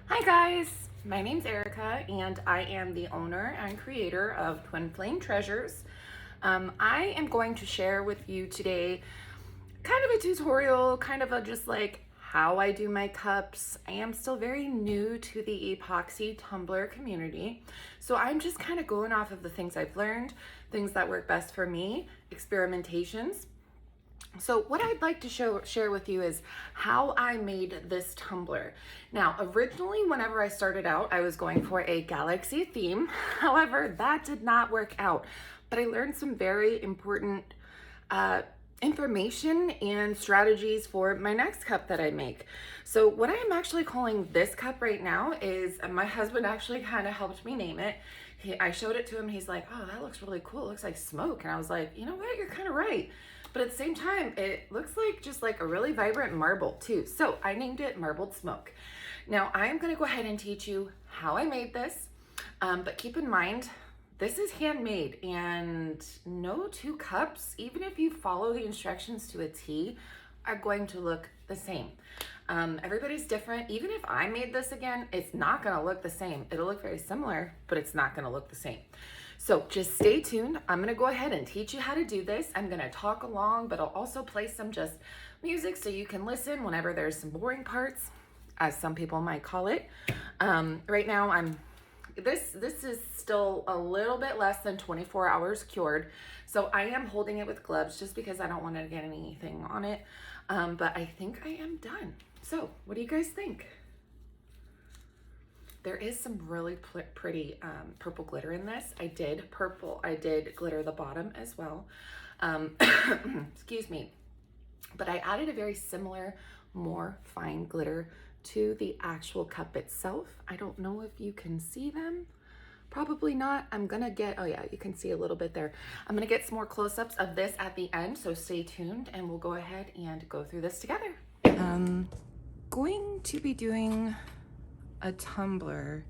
Hi guys, my name's Erica and I am the owner and creator of Twin Flame Treasures. I am going to share with you today kind of a tutorial, kind of a just like how I do my cups. I am still very new to the epoxy tumbler community, so I'm just kind of going off of the things I've learned, things that work best for me, experimentations. So what I'd like to share with you is how I made this tumbler. Now, originally, whenever I started out, I was going for a galaxy theme. However, that did not work out. But I learned some very important information and strategies for my next cup that I make. So what I am actually calling this cup right now is, my husband actually kind of helped me name it. I showed it to him. He's like, oh, that looks really cool. It looks like smoke. And I was like, you know what? You're kind of right. But at the same time, it looks like just like a really vibrant marble too. So I named it Marbled Smoke. Now I am gonna go ahead and teach you how I made this. But keep in mind, this is handmade and no two cups, even if you follow the instructions to a T, are going to look the same. Everybody's different. Even if I made this again, it's not gonna look the same. It'll look very similar, but it's not gonna look the same. So just stay tuned. I'm gonna go ahead and teach you how to do this. I'm gonna talk along, but I'll also play some just music so you can listen whenever there's some boring parts, as some people might call it. Right now this is still a little bit less than 24 hours cured. So I am holding it with gloves just because I don't want to get anything on it. But I think I am done. So what do you guys think? There is some really pretty purple glitter in this. I did glitter the bottom as well. Excuse me. But I added a very similar, more fine glitter to the actual cup itself. I don't know if you can see them. Probably not. I'm gonna get, oh yeah, you can see a little bit there. I'm gonna get some more close-ups of this at the end, so stay tuned and we'll go ahead and go through this together. Going to be doing a tumbler.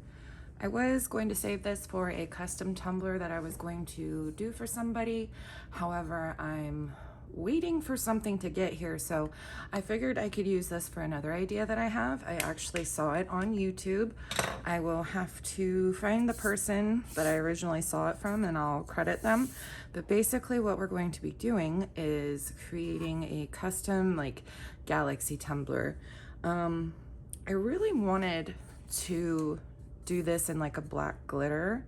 I was going to save this for a custom tumbler that I was going to do for somebody. However, I'm waiting for something to get here, so I figured I could use this for another idea that I have. I actually saw it on YouTube. I will have to find the person that I originally saw it from and I'll credit them. But basically what we're going to be doing is creating a custom like galaxy tumbler. I really wanted to do this in like a black glitter.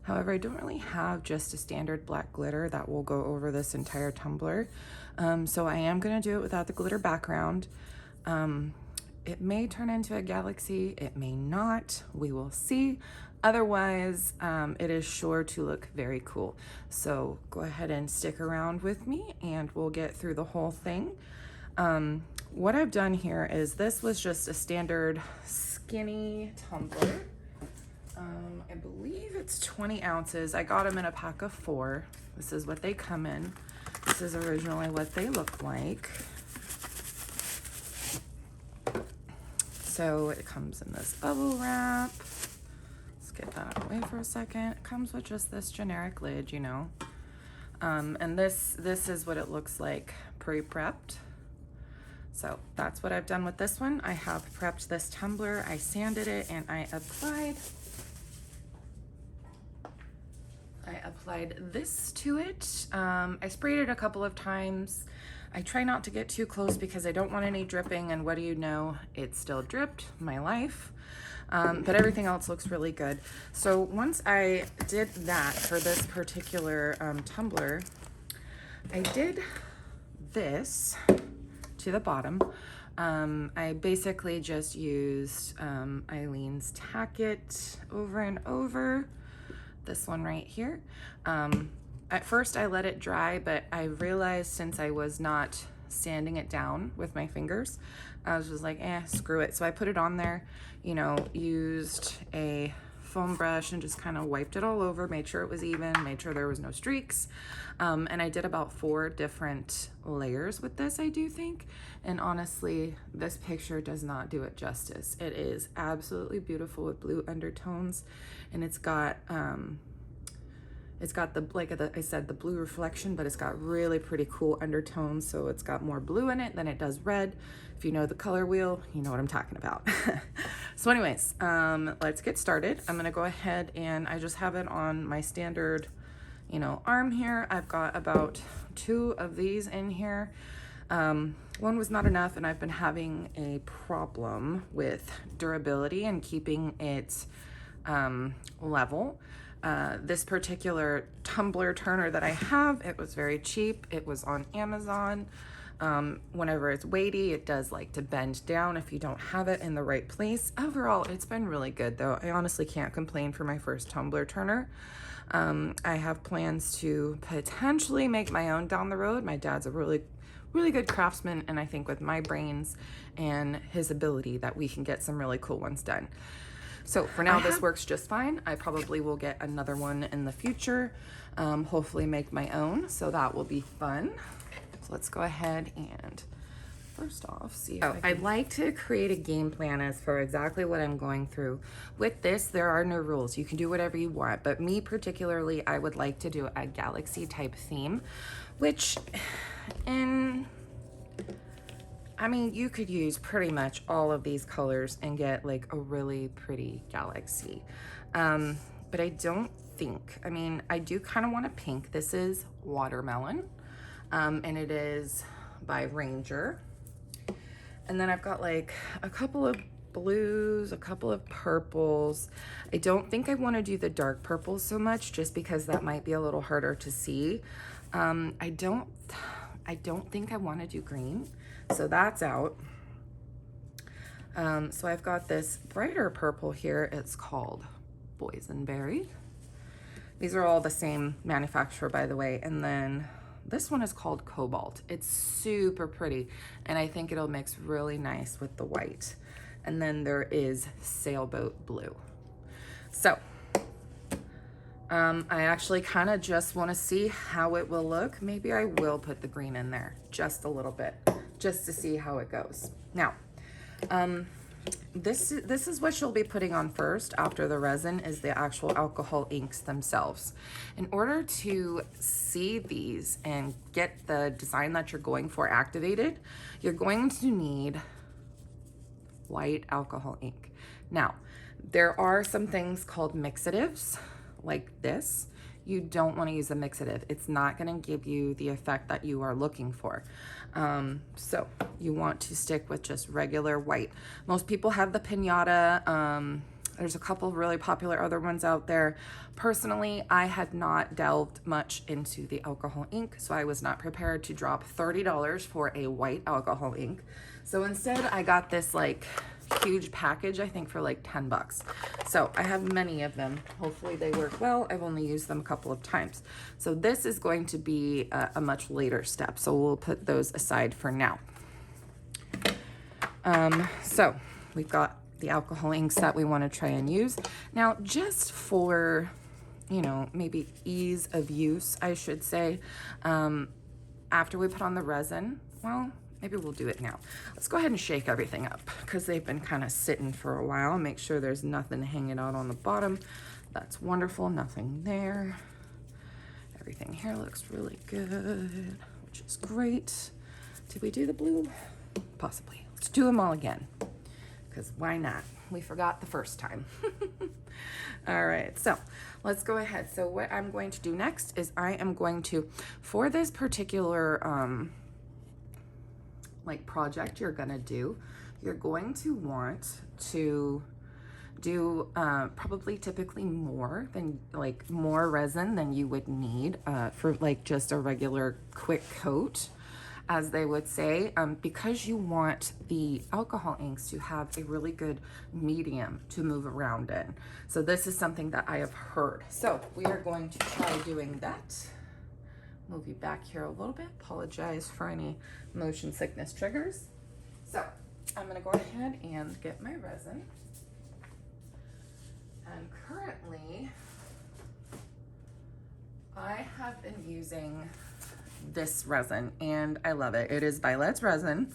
However, I don't really have just a standard black glitter that will go over this entire tumbler. So I am gonna do it without the glitter background. It may turn into a galaxy, it may not, we will see. Otherwise, it is sure to look very cool. So go ahead and stick around with me and we'll get through the whole thing. What I've done here is this was just a standard skinny tumbler. I believe it's 20 ounces. I got them in a pack of 4. This is what they come in. This is originally what they look like. So it comes in this bubble wrap. Let's get that away for a second. It comes with just this generic lid, you know. And this is what it looks like pre-prepped. So that's what I've done with this one. I have prepped this tumbler, I sanded it, and I applied this to it. I sprayed it a couple of times. I try not to get too close because I don't want any dripping, and what do you know, it still dripped, my life. But everything else looks really good. So once I did that for this particular tumbler, I did this to the bottom. I basically just used Eileen's Tack It over and over, this one right here. At first I let it dry, but I realized since I was not sanding it down with my fingers, I was just like, screw it. So I put it on there, you know, used a foam brush and just kind of wiped it all over, made sure it was even, made sure there was no streaks. And I did about 4 different layers with this, I do think. And honestly, this picture does not do it justice. It is absolutely beautiful with blue undertones, and it's got It's got the, like I said, the blue reflection, but it's got really pretty cool undertones. So it's got more blue in it than it does red. If you know the color wheel, you know what I'm talking about. So anyways, let's get started. I'm gonna go ahead and I just have it on my standard, you know, arm here. I've got about 2 of these in here. One was not enough, and I've been having a problem with durability and keeping it level. This particular tumbler turner that I have, it was very cheap. It was on Amazon. Whenever it's weighty, it does like to bend down if you don't have it in the right place. Overall, it's been really good though. I honestly can't complain for my first tumbler turner. I have plans to potentially make my own down the road. My dad's a really good craftsman, and I think with my brains and his ability that we can get some really cool ones done. So for now, this works just fine. I probably will get another one in the future, hopefully make my own, so that will be fun. So let's go ahead and first off, see if I'd like to create a game plan as for exactly what I'm going through. With this, there are no rules. You can do whatever you want, but me particularly, I would like to do a galaxy type theme, which I mean, you could use pretty much all of these colors and get like a really pretty galaxy. But I don't think, I mean, I do kind of want a pink. This is Watermelon, and it is by Ranger. And then I've got like a couple of blues, a couple of purples. I don't think I want to do the dark purples so much, just because that might be a little harder to see. I don't think I want to do green, so that's out. So I've got this brighter purple here. It's called Boysenberry. These are all the same manufacturer, by the way. And then this one is called Cobalt. It's super pretty, and I think it'll mix really nice with the white. And then there is Sailboat Blue. So I actually kind of just want to see how it will look. Maybe I will put the green in there just a little bit, just to see how it goes. Now, this is what you'll be putting on first after the resin, is the actual alcohol inks themselves. In order to see these and get the design that you're going for activated, you're going to need white alcohol ink. Now, there are some things called mixatives, like this. You don't want to use a mixative. It's not going to give you the effect that you are looking for. So you want to stick with just regular white. Most people have the Pinata. There's a couple of really popular other ones out there. Personally, I had not delved much into the alcohol ink, so I was not prepared to drop $30 for a white alcohol ink. So instead, I got this like huge package, I think for like 10 bucks. So I have many of them. Hopefully they work well. I've only used them a couple of times. So this is going to be a much later step. So we'll put those aside for now. So we've got the alcohol inks that we want to try and use. Now, just for, you know, maybe ease of use, I should say, after we put on the resin, well, maybe we'll do it now. Let's go ahead and shake everything up, because they've been kind of sitting for a while. Make sure there's nothing hanging out on the bottom. That's wonderful, nothing there. Everything here looks really good, which is great. Did we do the blue? Possibly. Let's do them all again, because why not? We forgot the first time. All right, so let's go ahead. So what I'm going to do next is I am going to, for this particular like project you're gonna do, you're going to want to do probably typically more resin than you would need for like just a regular quick coat, as they would say, because you want the alcohol inks to have a really good medium to move around in. So this is something that I have heard. So we are going to try doing that. Move you back here a little bit. Apologize for any motion sickness triggers. So I'm gonna go ahead and get my resin. And currently, I have been using this resin and I love it. It is by Let's Resin.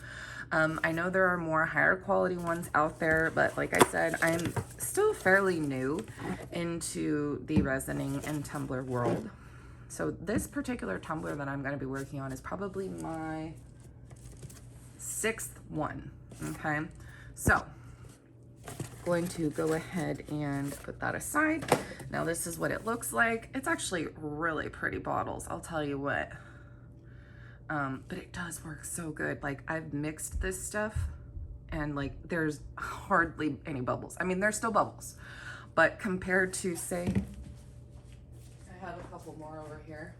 I know there are more higher quality ones out there, but like I said, I'm still fairly new into the resining and tumbler world. So this particular tumbler that I'm going to be working on is probably my 6th one. Okay, so going to go ahead and put that aside. Now this is what it looks like. It's actually really pretty bottles, I'll tell you what. But it does work so good. Like, I've mixed this stuff and like there's hardly any bubbles. I mean, there's still bubbles, but compared to, say, I have a couple more over here,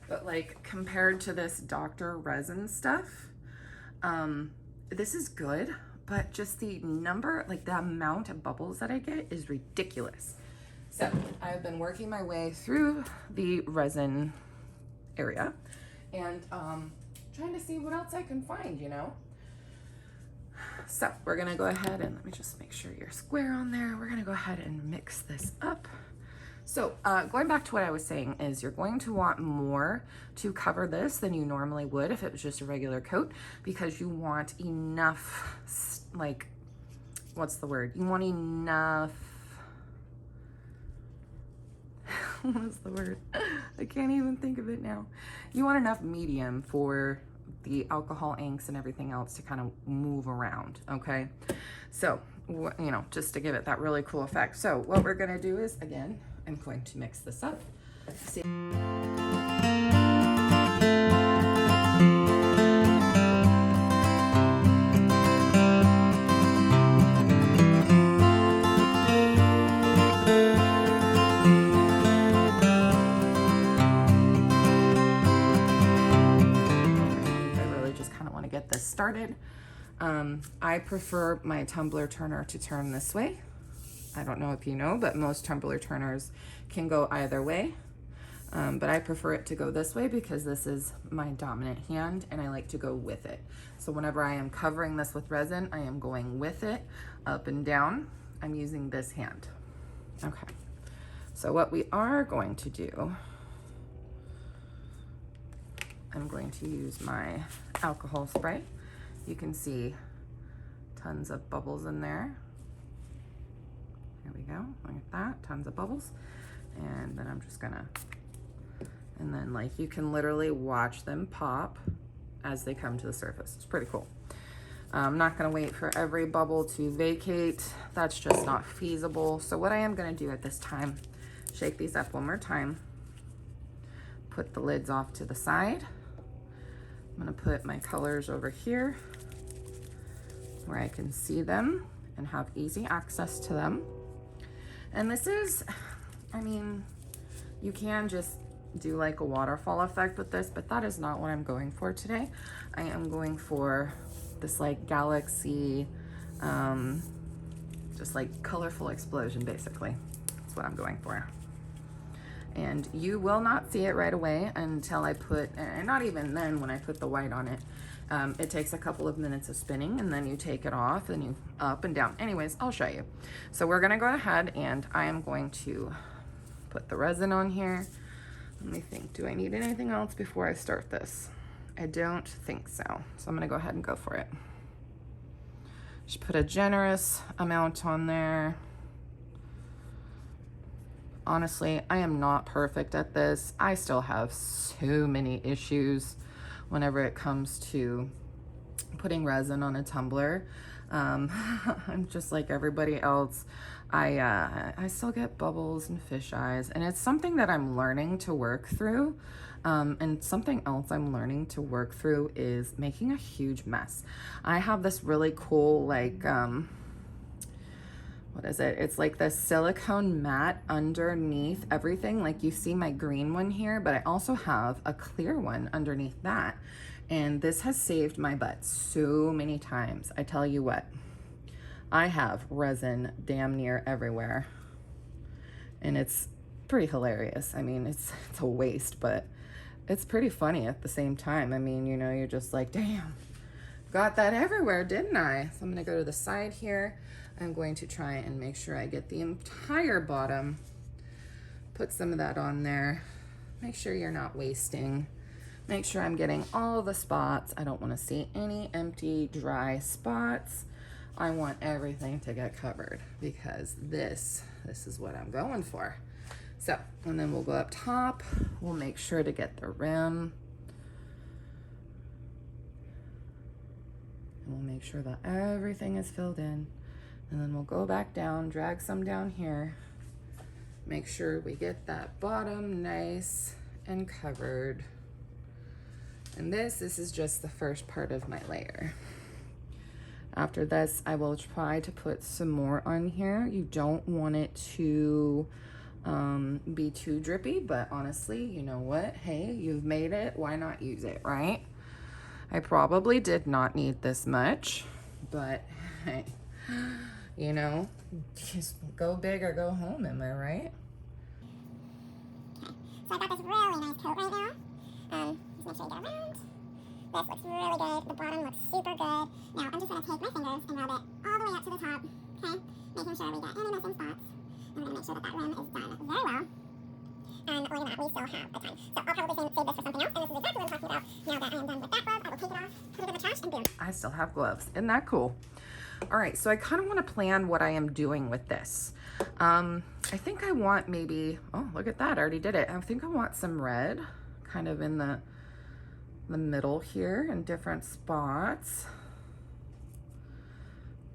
but like compared to this Dr. Resin stuff, this is good, but just the number, like the amount of bubbles that I get is ridiculous. So I've been working my way through the resin area and trying to see what else I can find, you know? So we're gonna go ahead and let me just make sure you're square on there. We're gonna go ahead and mix this up. So going back to what I was saying is you're going to want more to cover this than you normally would if it was just a regular coat, because you want enough, like, what's the word? You want enough, what's the word? I can't even think of it now. You want enough medium for the alcohol inks and everything else to kind of move around, okay? So, you know, just to give it that really cool effect. So what we're gonna do is, again, I'm going to mix this up. See. Get this started. I prefer my tumbler turner to turn this way. I don't know if you know, but most tumbler turners can go either way. But I prefer it to go this way because this is my dominant hand and I like to go with it. So whenever I am covering this with resin, I am going with it up and down. I'm using this hand. Okay. So what we are going to do, I'm going to use my alcohol spray. You can see tons of bubbles in there. There we go, look at that, tons of bubbles. And then I'm just gonna, and then like you can literally watch them pop as they come to the surface. It's pretty cool. I'm not gonna wait for every bubble to vacate. That's just not feasible. So what I am gonna do at this time, shake these up one more time, put the lids off to the side. I'm gonna put my colors over here where I can see them and have easy access to them. And this is, I mean, you can just do like a waterfall effect with this, but that is not what I'm going for today. I am going for this like galaxy, just like colorful explosion, basically. That's what I'm going for. And you will not see it right away until I put, and not even then when I put the white on it. It takes a couple of minutes of spinning and then you take it off and you up and down. Anyways, I'll show you. So we're gonna go ahead and I am going to put the resin on here. Let me think, do I need anything else before I start this? I don't think so. So I'm gonna go ahead and go for it. Just put a generous amount on there. Honestly, I am not perfect at this. I still have so many issues whenever it comes to putting resin on a tumbler. I'm just like everybody else. I still get bubbles and fish eyes, and it's something that I'm learning to work through. And something else I'm learning to work through is making a huge mess. I have this really cool, like, what is it? It's like the silicone mat underneath everything. Like you see my green one here, but I also have a clear one underneath that. And this has saved my butt so many times. I tell you what, I have resin damn near everywhere. And it's pretty hilarious. I mean, it's a waste, but it's pretty funny at the same time. I mean, you know, you're just like, damn, got that everywhere, didn't I? So I'm gonna go to the side here. I'm going to try and make sure I get the entire bottom, put some of that on there. Make sure you're not wasting Make sure I'm getting all the spots. I don't want to see any empty, dry spots. I want everything to get covered because this is what I'm going for. So, and then we'll go up top. We'll make sure to get the rim. And we'll make sure that everything is filled in. And then we'll go back down, drag some down here. Make sure we get that bottom nice and covered. And this is just the first part of my layer. After this, I will try to put some more on here. You don't want it to be too drippy, but honestly, you know what? Hey, you've made it. Why not use it, right? I probably did not need this much, but hey, you know, just go big or go home, am I right? Okay, so I got this really nice coat right now. Just make sure you get around. This looks really good. The bottom looks super good. Now I'm just going to take my fingers and rub it all the way up to the top, okay? Making sure we get any missing spots. And we're going to make sure that that rim is done very well. And look at that, we still have a ton. So I'll probably save this for something else, and this is exactly what I'm talking about. Now that I am done with that glove, I will take it off, put it in the trash, and boom. I still have gloves. Isn't that cool? All right, so I kind of want to plan what I am doing with this. I think I want maybe, oh, look at that, I already did it. I think I want some red kind of in the middle here in different spots.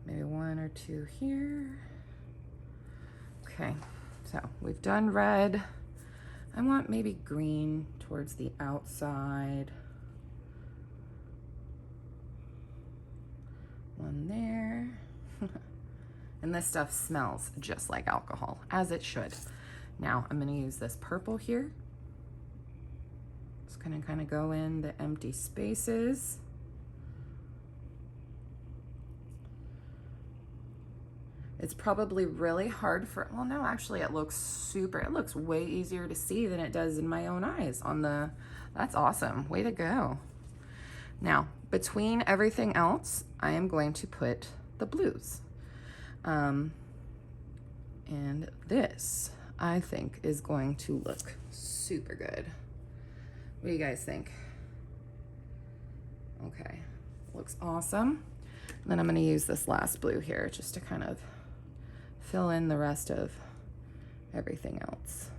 Maybe one or two here. Okay, so we've done red. I want maybe green towards the outside. One there. And this stuff smells just like alcohol, as it should. Now I'm gonna use this purple here. It's gonna kind of go in the empty spaces. It's probably really hard for, well, no, actually it looks way easier to see than it does in my own eyes on the, that's awesome, way to go. Now, between everything else, I am going to put the blues. And this, I think, is going to look super good. What do you guys think? Okay, looks awesome. And then I'm gonna use this last blue here just to kind of fill in the rest of everything else.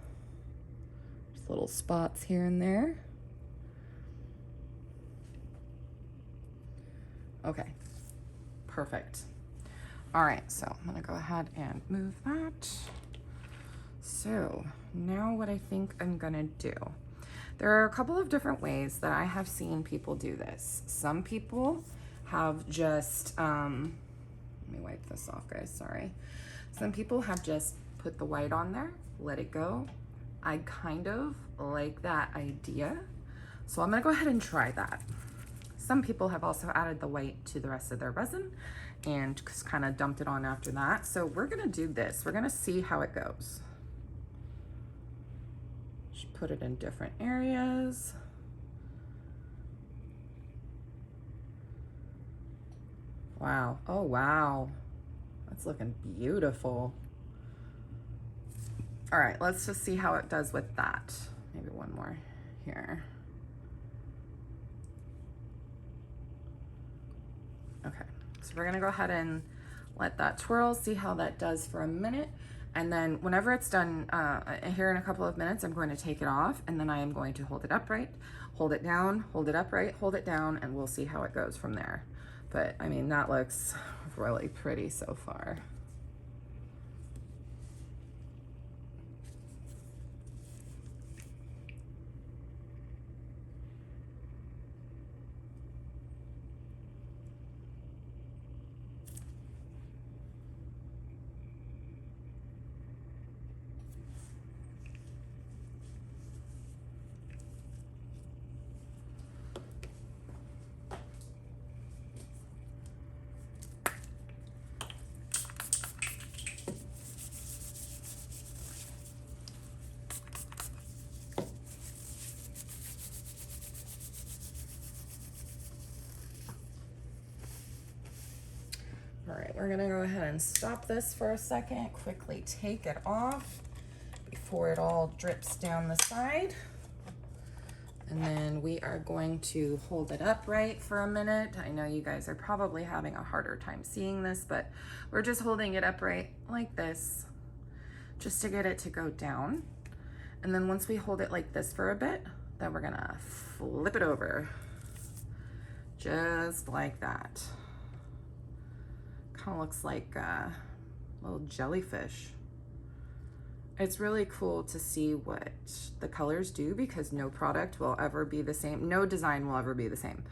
Just little spots here and there. Okay, perfect. All right, so I'm gonna go ahead and move that. So now what I think I'm gonna do, there are a couple of different ways that I have seen people do this. Some people have just, let me wipe this off, guys, sorry. Some people have just put the white on there, let it go. I kind of like that idea. So I'm gonna go ahead and try that. Some people have also added the white to the rest of their resin and just kind of dumped it on after that. So we're gonna do this. We're gonna see how it goes. Just put it in different areas. Wow, oh wow. That's looking beautiful. All right, let's just see how it does with that. Maybe one more here. Okay, so we're gonna go ahead and let that twirl, see how that does for a minute. And then whenever it's done, here in a couple of minutes, I'm going to take it off and then I am going to hold it upright, hold it down, hold it upright, hold it down, and we'll see how it goes from there. But I mean, that looks really pretty so far. All right, we're gonna go ahead and stop this for a second, quickly take it off before it all drips down the side. And then we are going to hold it upright for a minute. I know you guys are probably having a harder time seeing this, but we're just holding it upright like this, just to get it to go down. And then once we hold it like this for a bit, then we're gonna flip it over, just like that. Kind of looks like a little jellyfish. It's really cool to see what the colors do, because no product will ever be the same. No design will ever be the same.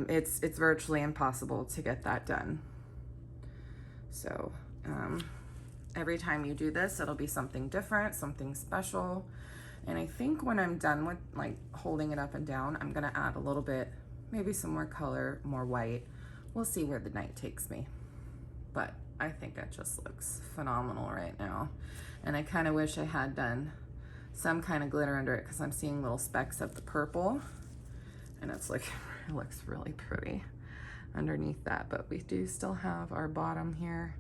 It's virtually impossible to get that done. So every time you do this, it'll be something different, something special. And I think when I'm done with like holding it up and down, I'm gonna add a little bit, maybe some more color, more white. We'll see where the night takes me. But I think it just looks phenomenal right now. And I kind of wish I had done some kind of glitter under it, because I'm seeing little specks of the purple, and it's like, it looks really pretty underneath that. But we do still have our bottom here.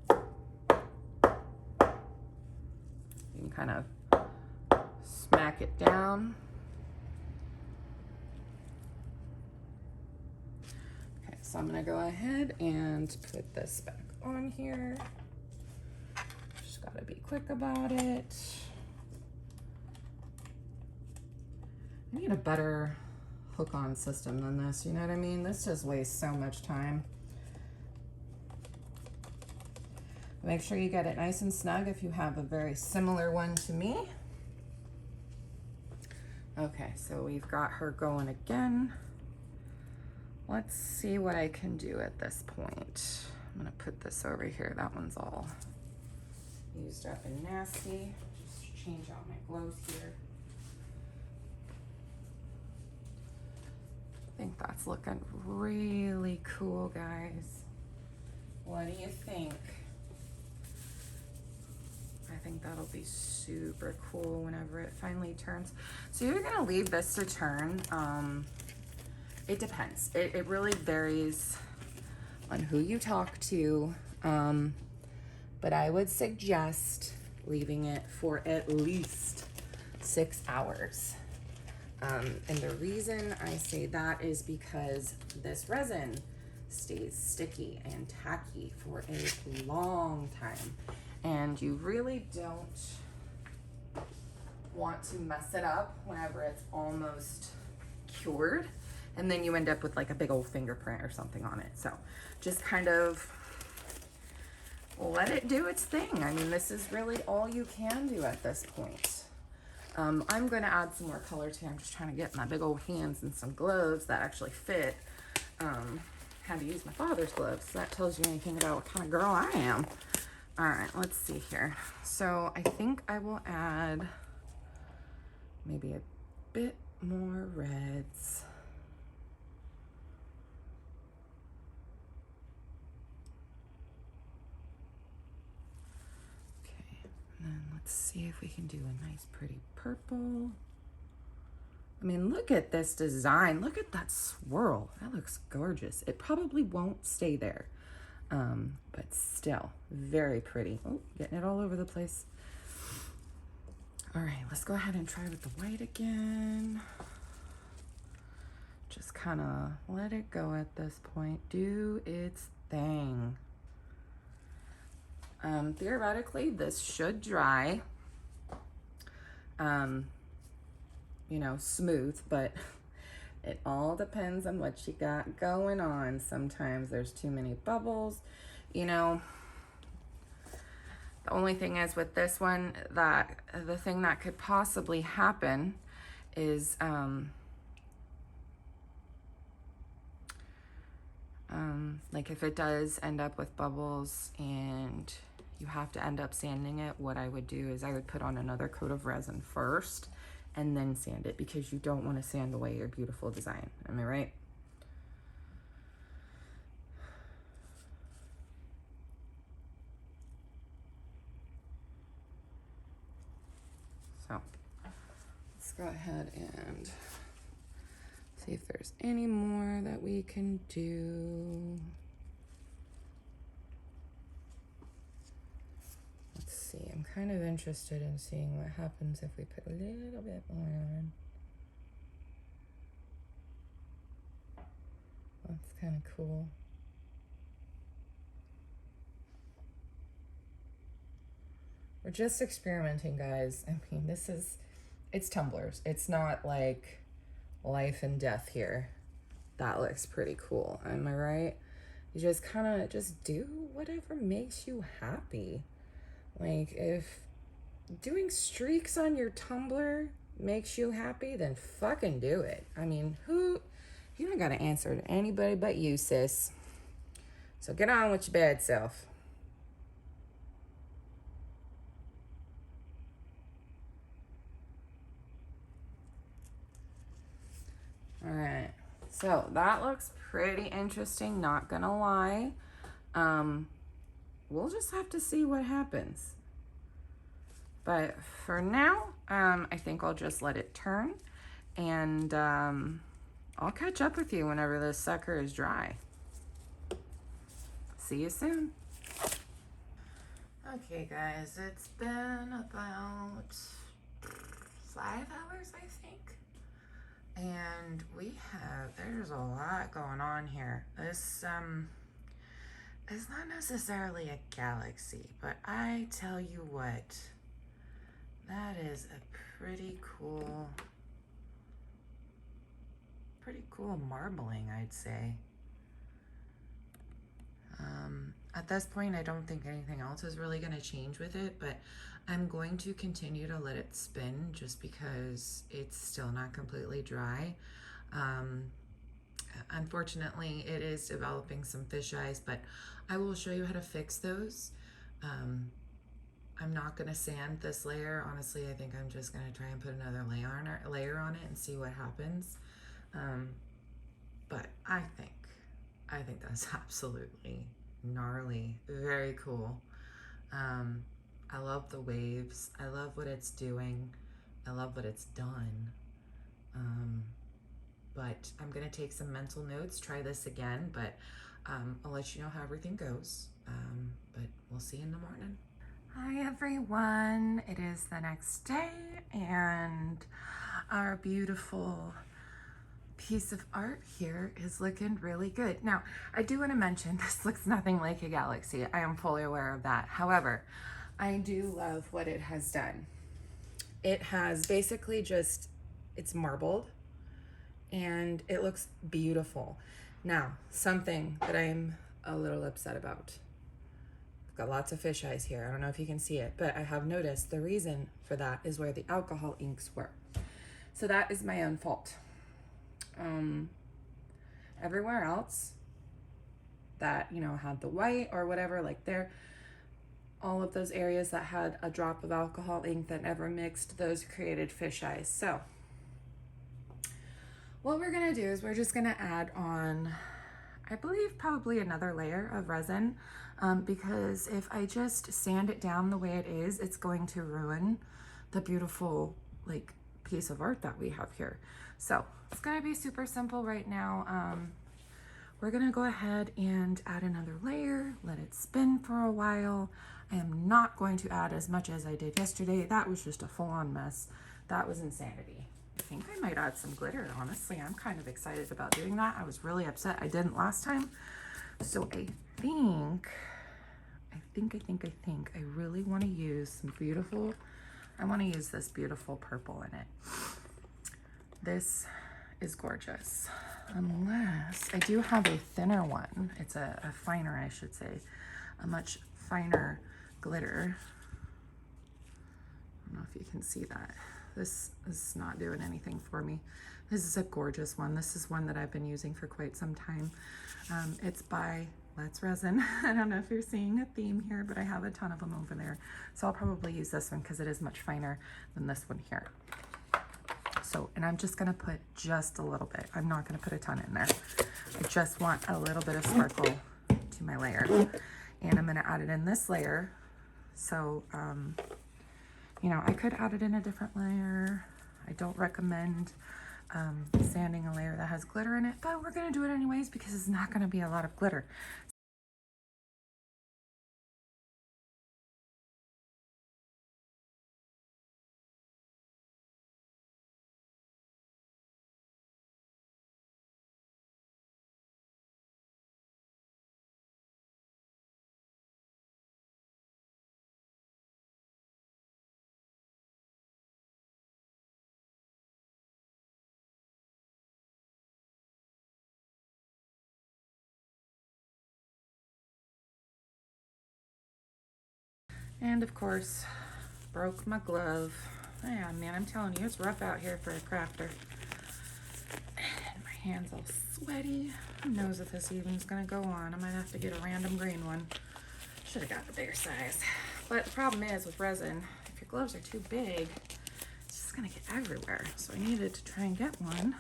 You can kind of smack it down. So I'm gonna go ahead and put this back on here. Just gotta be quick about it. I need a better hook-on system than this, you know what I mean? This just wastes so much time. Make sure you get it nice and snug if you have a very similar one to me. Okay, so we've got her going again. Let's see what I can do at this point. I'm gonna put this over here. That one's all used up and nasty. Just change out my gloves here. I think that's looking really cool, guys. What do you think? I think that'll be super cool whenever it finally turns. So you're gonna leave this to turn. It depends. It really varies on who you talk to. But I would suggest leaving it for at least 6 hours. And the reason I say that is because this resin stays sticky and tacky for a long time. And you really don't want to mess it up whenever it's almost cured. And then you end up with like a big old fingerprint or something on it. So just kind of let it do its thing. I mean, this is really all you can do at this point. I'm gonna add some more color too. I'm just trying to get my big old hands in some gloves that actually fit. Had to use my father's gloves, so that tells you anything about what kind of girl I am. All right, let's see here. So I think I will add maybe a bit more reds. And then let's see if we can do a nice pretty purple. I mean, look at this design. Look at that swirl. That looks gorgeous. It probably won't stay there, but still very pretty. Oh, getting it all over the place. All right, let's go ahead and try with the white again. Just kind of let it go at this point. Do its thing. Theoretically, this should dry, you know, smooth, but it all depends on what you got going on. Sometimes there's too many bubbles, you know. The only thing is with this one, that the thing that could possibly happen is, like if it does end up with bubbles and you have to end up sanding it, what I would do is I would put on another coat of resin first and then sand it, because you don't want to sand away your beautiful design. Am I right? So let's go ahead and see if there's any more that we can do. Let's see. I'm kind of interested in seeing what happens if we put a little bit more on. That's kind of cool. We're just experimenting, guys. I mean, it's tumblers. It's not like life and death here. That looks pretty cool. Am I right? You just kind of just do whatever makes you happy. Like, if doing streaks on your Tumbler makes you happy, then fucking do it. I mean, you don't gotta answer to anybody but you, sis. So get on with your bad self. All right, so that looks pretty interesting, not gonna lie. We'll just have to see what happens. But for now, I think I'll just let it turn, and I'll catch up with you whenever this sucker is dry. See you soon. Okay, guys, it's been about 5 hours, I think. And there's a lot going on here. This, is not necessarily a galaxy, but I tell you what, that is a pretty cool marbling, I'd say. At this point, I don't think anything else is really going to change with it, but I'm going to continue to let it spin just because it's still not completely dry. Unfortunately, it is developing some fisheyes, but I will show you how to fix those. I'm not going to sand this layer. Honestly, I think I'm just going to try and put another layer on it and see what happens. But I think that's absolutely gnarly, very cool. I love the waves. I love what it's doing. I love what it's done. But I'm gonna take some mental notes, try this again, but I'll let you know how everything goes. But we'll see you in the morning. Hi everyone, it is the next day and our beautiful piece of art here is looking really good. Now, I do want to mention this looks nothing like a galaxy. I am fully aware of that. However, I do love what it has done. It has basically it's marbled and it looks beautiful. Now, something that I'm a little upset about. I've got lots of fisheyes here. I don't know if you can see it, but I have noticed the reason for that is where the alcohol inks were. So that is my own fault. Everywhere else that, had the white or whatever, like all of those areas that had a drop of alcohol ink that never mixed, those created fisheyes. So what we're gonna do is we're just gonna add on, I believe, probably another layer of resin, because if I just sand it down the way it is, it's going to ruin the beautiful piece of art that we have here. So it's gonna be super simple right now. We're gonna go ahead and add another layer, let it spin for a while. I am not going to add as much as I did yesterday. That was just a full-on mess. That was insanity. I think I might add some glitter, honestly. I'm kind of excited about doing that. I was really upset I didn't last time. So I think I really want to use some beautiful, I want to use this beautiful purple in it. This is gorgeous. Unless I do have a thinner one. It's a finer, I should say, a much finer glitter. I don't know if you can see that. This is not doing anything for me. This is a gorgeous one. This is one that I've been using for quite some time. It's by Let's Resin. I don't know if you're seeing a theme here, but I have a ton of them over there. So I'll probably use this one because it is much finer than this one here. So, and I'm just gonna put just a little bit. I'm not gonna put a ton in there. I just want a little bit of sparkle to my layer. And I'm gonna add it in this layer. So, I could add it in a different layer. I don't recommend sanding a layer that has glitter in it, but we're gonna do it anyways because it's not gonna be a lot of glitter. And of course, broke my glove. Yeah, man, I'm telling you, it's rough out here for a crafter. And my hand's all sweaty. Who knows if this evening's gonna go on? I might have to get a random green one. Should have got the bigger size. But the problem is with resin, if your gloves are too big, it's just gonna get everywhere. So I needed to try and get one.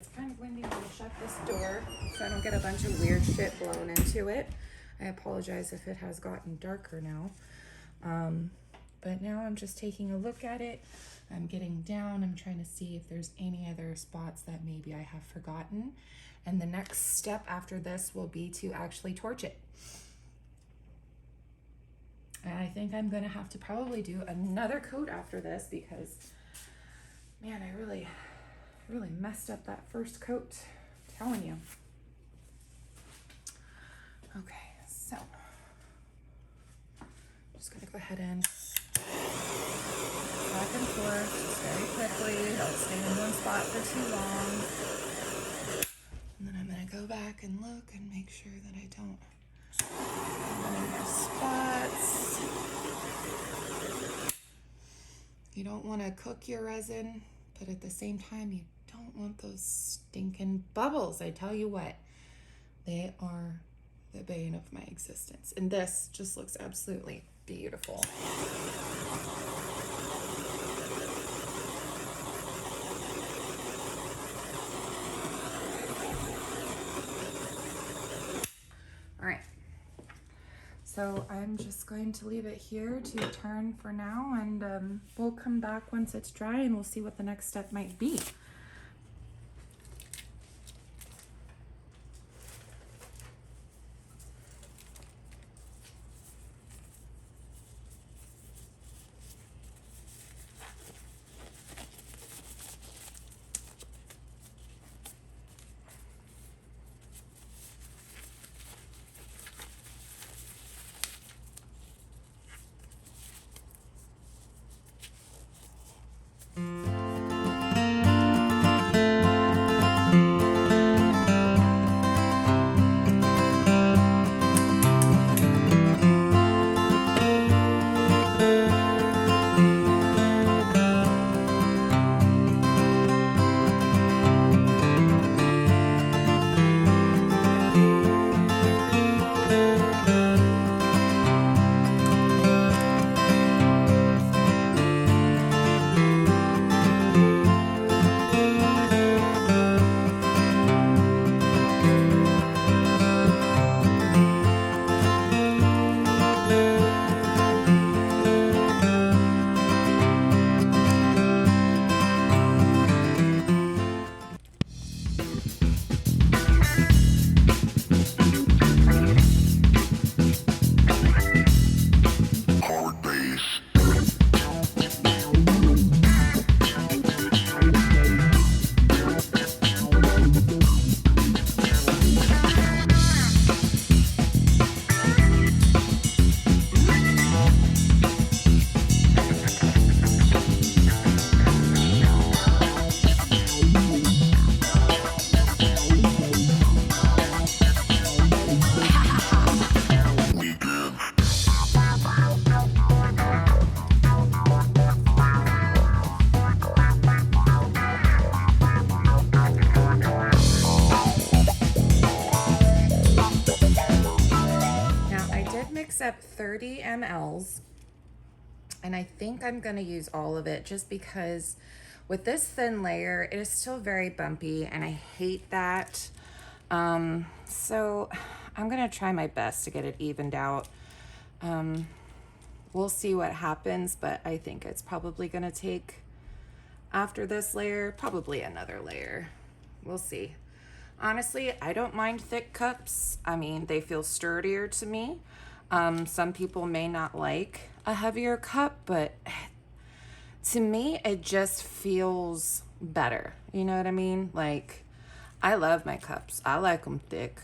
It's kind of windy. I'm gonna shut this door so I don't get a bunch of weird shit blown into it. I apologize if it has gotten darker now. But now I'm just taking a look at it. I'm getting down. I'm trying to see if there's any other spots that maybe I have forgotten. And the next step after this will be to actually torch it. And I think I'm gonna have to probably do another coat after this because, man, I really messed up that first coat. I'm telling you. Okay, so I'm just gonna go ahead and back and forth just very quickly. Don't stay in one spot for too long. And then I'm gonna go back and look and make sure that I don't have any more spots. You don't want to cook your resin, but at the same time, you don't want those stinking bubbles. I tell you what, they are the bane of my existence. And this just looks absolutely beautiful. All right, so I'm just going to leave it here to turn for now, and we'll come back once it's dry and we'll see what the next step might be. Up 30 mLs, and I think I'm going to use all of it just because with this thin layer it is still very bumpy and I hate that. So I'm going to try my best to get it evened out. We'll see what happens, but I think it's probably going to take, after this layer, probably another layer. We'll see. Honestly, I don't mind thick cups. I mean, they feel sturdier to me. Some people may not like a heavier cup, but to me, it just feels better. You know what I mean? Like, I love my cups. I like them thick.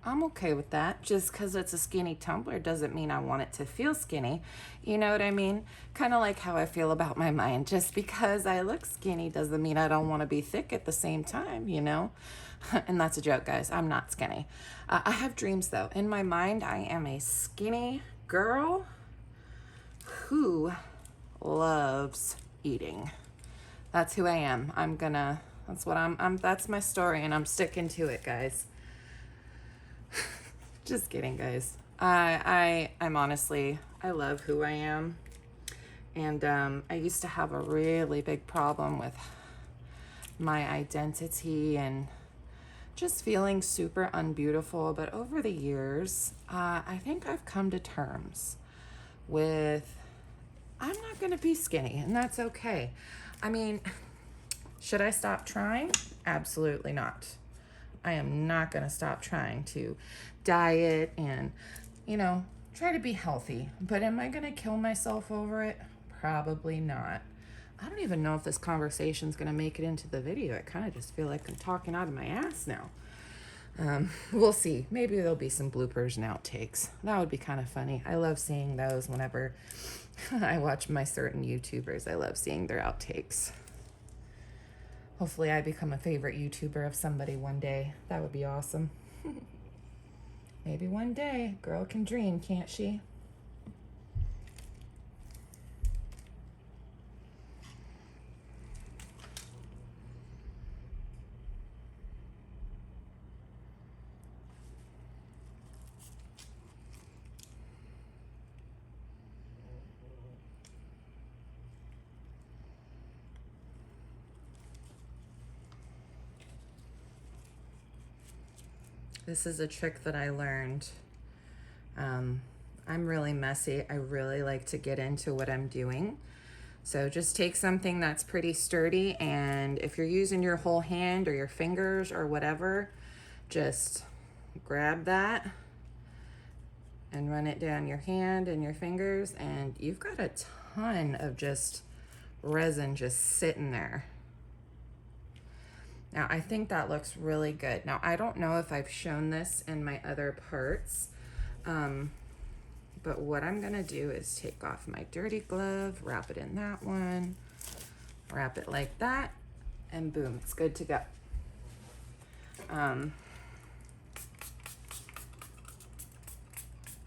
I'm okay with that. Just because it's a skinny tumbler doesn't mean I want it to feel skinny. You know what I mean? Kind of like how I feel about my mind. Just because I look skinny doesn't mean I don't want to be thick at the same time, you know? And that's a joke, guys. I'm not skinny. I have dreams, though. In my mind, I am a skinny girl who loves eating. That's who I am. That's what that's my story, and I'm sticking to it, guys. Just kidding, guys. I'm honestly, I love who I am. And I used to have a really big problem with my identity and just feeling super unbeautiful. But over the years, I think I've come to terms with I'm not going to be skinny, and that's okay. I mean, should I stop trying? Absolutely not. I am not going to stop trying to diet and, try to be healthy. But am I going to kill myself over it? Probably not. I don't even know if this conversation is going to make it into the video. I kind of just feel like I'm talking out of my ass now. We'll see. Maybe there'll be some bloopers and outtakes. That would be kind of funny. I love seeing those whenever I watch my certain YouTubers. I love seeing their outtakes. Hopefully I become a favorite YouTuber of somebody one day. That would be awesome. Maybe one day. Girl can dream, can't she? This is a trick that I learned. I'm really messy. I really like to get into what I'm doing. So just take something that's pretty sturdy, and if you're using your whole hand or your fingers or whatever, just grab that and run it down your hand and your fingers, and you've got a ton of just resin just sitting there. Now, I think that looks really good. Now, I don't know if I've shown this in my other parts, but what I'm gonna do is take off my dirty glove, wrap it in that one, wrap it like that, and boom, it's good to go.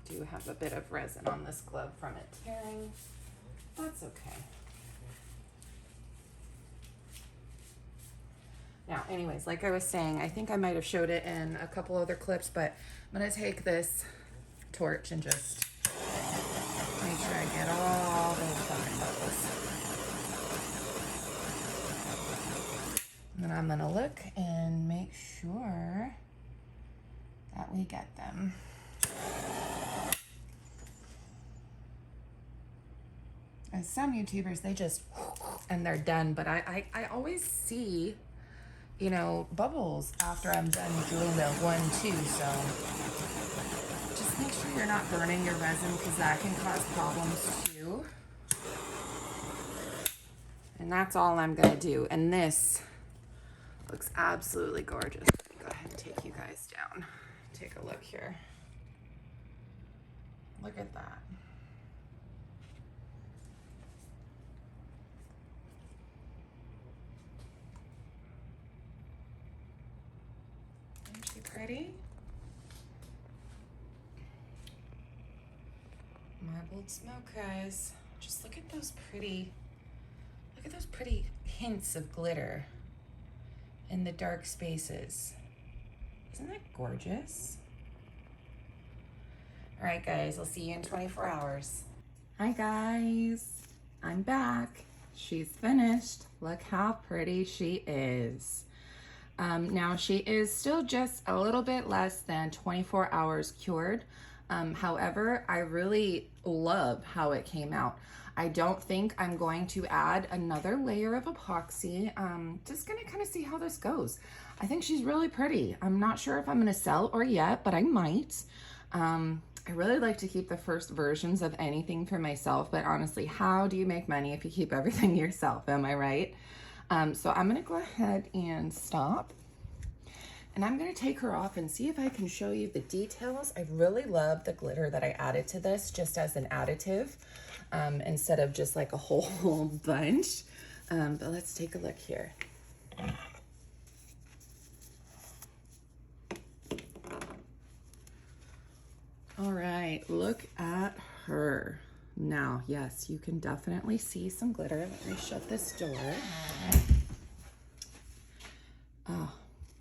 Do have a bit of resin on this glove from it tearing. That's okay. Now, anyways, like I was saying, I think I might have showed it in a couple other clips, but I'm gonna take this torch and just make sure I get all those fucking bubbles. And then I'm gonna look and make sure that we get them. As some YouTubers, they just, and they're done, but I always see bubbles after I'm done doing the 1, 2, so just make sure you're not burning your resin, because that can cause problems too. And that's all I'm gonna do. And this looks absolutely gorgeous. Go ahead and take you guys down. Take a look here. Look at that. Pretty. Marbled smoke, guys. Just look at those pretty hints of glitter in the dark spaces. Isn't that gorgeous? All right, guys, I'll see you in 24 hours. Hi, guys. I'm back. She's finished. Look how pretty she is. Now she is still just a little bit less than 24 hours cured. However, I really love how it came out. I don't think I'm going to add another layer of epoxy. Just gonna kind of see how this goes. I think she's really pretty. I'm not sure if I'm gonna sell or yet, but I might. I really like to keep the first versions of anything for myself, but honestly, how do you make money if you keep everything yourself? Am I right? So I'm gonna go ahead and stop. And I'm gonna take her off and see if I can show you the details. I really love the glitter that I added to this just as an additive, instead of just like a whole bunch. But let's take a look here. All right, look at her. Now, yes, you can definitely see some glitter. Let me shut this door. Oh,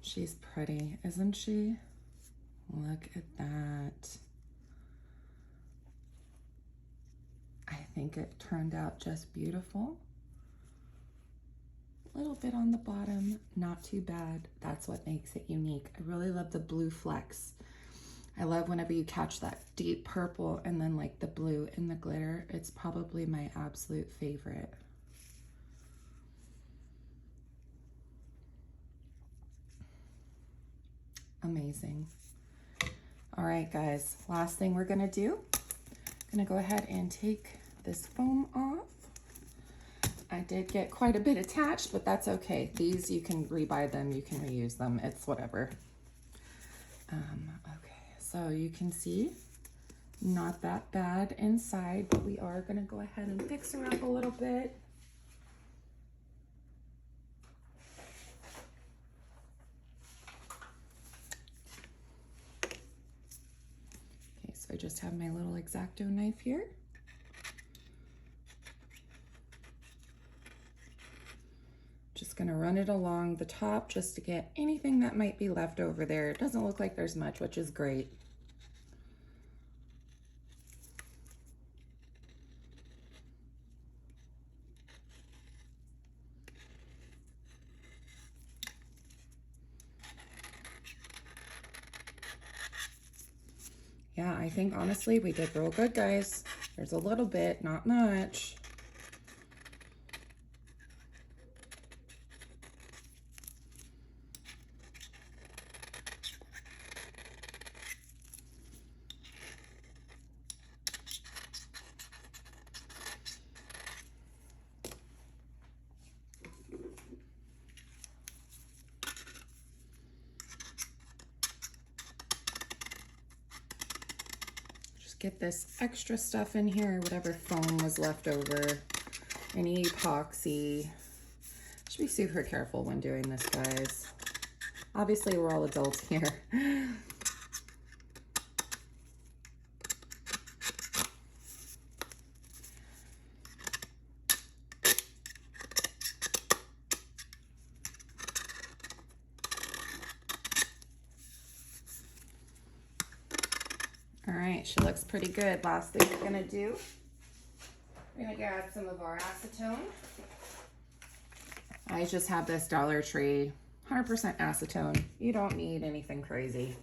she's pretty, isn't she? Look at that. I think it turned out just beautiful. A little bit on the bottom, not too bad. That's what makes it unique. I really love the blue flecks. I love whenever you catch that deep purple and then like the blue in the glitter. It's probably my absolute favorite. Amazing. All right, guys, last thing we're gonna do, I'm gonna go ahead and take this foam off. I did get quite a bit attached, but that's okay. These, you can rebuy them, you can reuse them, it's whatever. Okay, so you can see, not that bad inside, but we are gonna go ahead and fix her up a little bit. Okay, so I just have my little X-Acto knife here. Just gonna run it along the top just to get anything that might be left over there. It doesn't look like there's much, which is great. Yeah, I think honestly we did real good, guys. There's a little bit, not much. Get this extra stuff in here, whatever foam was left over, any epoxy. Should be super careful when doing this, guys. Obviously, we're all adults here. All right, she looks pretty good. Last thing we're gonna do, we're gonna add some of our acetone. I just have this Dollar Tree 100% acetone. You don't need anything crazy.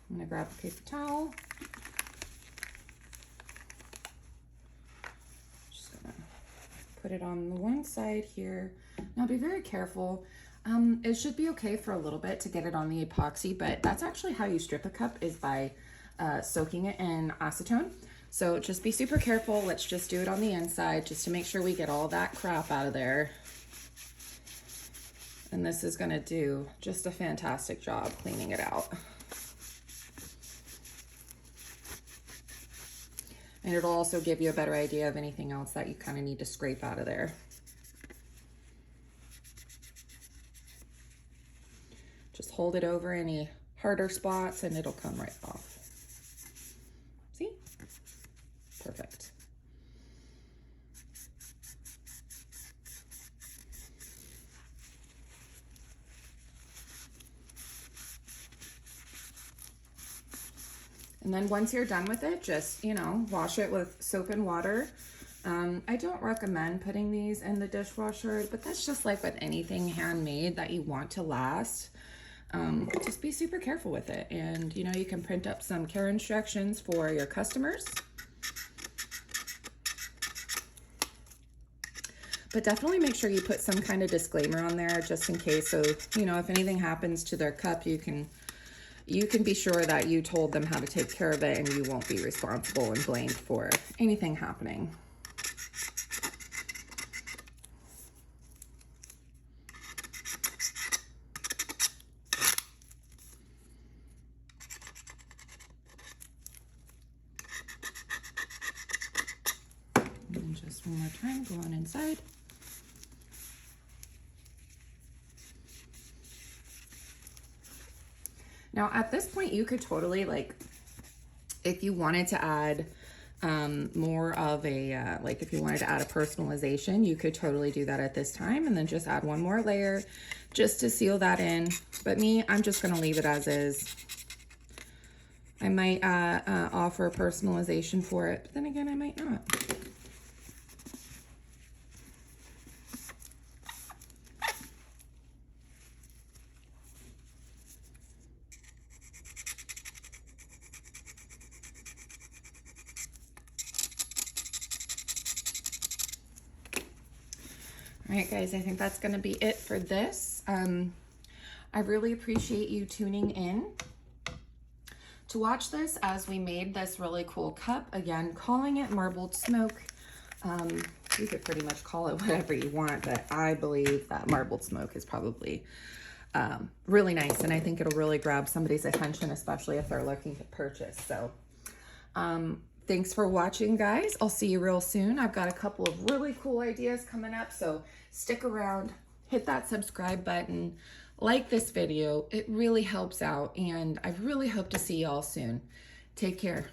I'm gonna grab a paper towel. Just gonna put it on the one side here. Now be very careful. It should be okay for a little bit to get it on the epoxy, but that's actually how you strip a cup, is by soaking it in acetone. So just be super careful. Let's just do it on the inside just to make sure we get all that crap out of there. And this is gonna do just a fantastic job cleaning it out. And it'll also give you a better idea of anything else that you kind of need to scrape out of there. Just hold it over any harder spots and it'll come right off. See? Perfect. And then once you're done with it, just, you know, wash it with soap and water. I don't recommend putting these in the dishwasher, but that's just like with anything handmade that you want to last. Just be super careful with it. And, you know, you can print up some care instructions for your customers. But definitely make sure you put some kind of disclaimer on there just in case. So, you know, if anything happens to their cup, you you can be sure that you told them how to take care of it and you won't be responsible and blamed for anything happening. And just one more time, go on inside. Now at this point you could totally, like, if you wanted to add more of a, like if you wanted to add a personalization, you could totally do that at this time and then just add one more layer just to seal that in. But me, I'm just gonna leave it as is. I might offer personalization for it, but then again, I might not. All right, guys, I think that's going to be it for this. I really appreciate you tuning in to watch this as we made this really cool cup. Again, calling it marbled smoke. You could pretty much call it whatever you want, but I believe that marbled smoke is probably really nice, and I think it'll really grab somebody's attention, especially if they're looking to purchase. So thanks for watching, guys. I'll see you real soon. I've got a couple of really cool ideas coming up, so stick around, hit that subscribe button, like this video. It really helps out, and I really hope to see y'all soon. Take care.